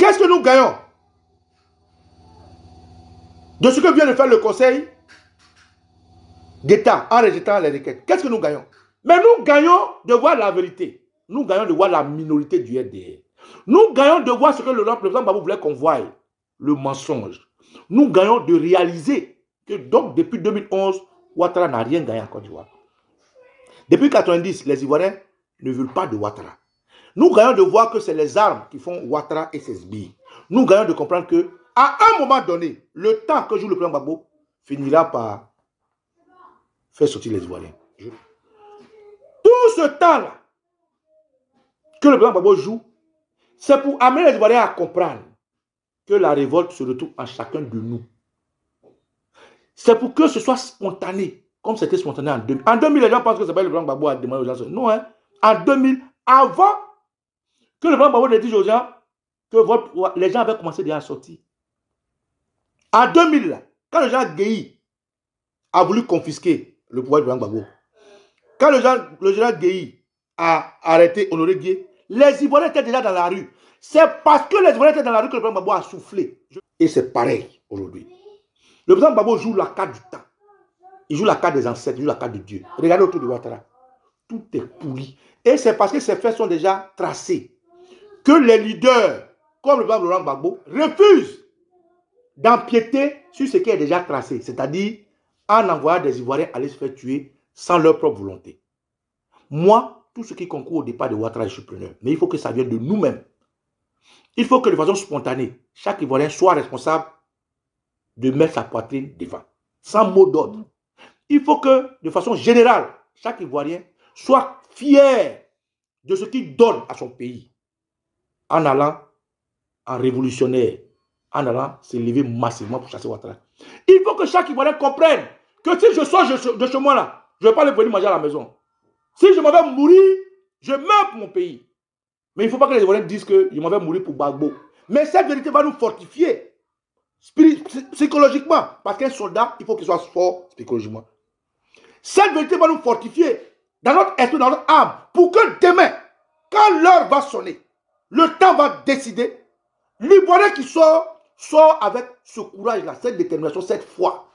Qu'est-ce que nous gagnons de ce que vient de faire le Conseil d'État en rejetant les requêtes? Qu'est-ce que nous gagnons? Mais nous gagnons de voir la vérité. Nous gagnons de voir la minorité du RDR. Nous gagnons de voir ce que le président Babou voulait qu'on voie, le mensonge. Nous gagnons de réaliser que donc depuis 2011, Ouattara n'a rien gagné en Côte d'Ivoire. Depuis 1990, les Ivoiriens ne veulent pas de Ouattara. Nous gagnons de voir que c'est les armes qui font Ouattara et ses sbires. Nous gagnons de comprendre que à un moment donné, le temps que joue le président Gbagbo finira par faire sortir les Ivoiriens. Tout ce temps-là que le président Gbagbo joue, c'est pour amener les Ivoiriens à comprendre que la révolte se retrouve en chacun de nous. C'est pour que ce soit spontané, comme c'était spontané en 2000. En 2000, les gens pensent que c'est pas le président Gbagbo a demandé aux gens. Non, hein. En 2000, avant que le président Gbagbo ne dise aux gens que les gens avaient commencé déjà à sortir. En 2000, quand le général Guéhi a voulu confisquer le pouvoir du président Gbagbo, quand le général Guéhi a arrêté Honoré Gué, les Ivoiriens étaient déjà dans la rue. C'est parce que les Ivoiriens étaient dans la rue que le président Gbagbo a soufflé. Et c'est pareil aujourd'hui. Le président Gbagbo joue la carte du temps. Il joue la carte des ancêtres, il joue la carte de Dieu. Regardez autour de Ouattara. Tout est pourri. Et c'est parce que ces faits sont déjà tracés que les leaders, comme le président Laurent Gbagbo, refusent d'empiéter sur ce qui est déjà tracé. C'est-à-dire en envoyant des Ivoiriens aller se faire tuer sans leur propre volonté. Moi, tout ce qui concourt au départ de Ouattara, je suis preneur. Mais il faut que ça vienne de nous-mêmes. Il faut que de façon spontanée, chaque Ivoirien soit responsable de mettre sa poitrine devant, sans mot d'ordre. Il faut que, de façon générale, chaque Ivoirien soit fier de ce qu'il donne à son pays, en allant en révolutionnaire, en allant se lever massivement pour chasser Ouattara. Il faut que chaque Ivoirien comprenne que si je sors de chez moi là, je ne vais pas aller venir manger à la maison. Si je m'en vais mourir, je meurs pour mon pays. Mais il ne faut pas que les Ivoiriens disent que je m'en vais mourir pour Gbagbo. Mais cette vérité va nous fortifier psychologiquement. Parce qu'un soldat, il faut qu'il soit fort psychologiquement. Cette vérité va nous fortifier dans notre esprit, dans notre âme, pour que demain, quand l'heure va sonner, le temps va décider, l'Ivoirien qui sort avec ce courage-là, cette détermination, cette foi,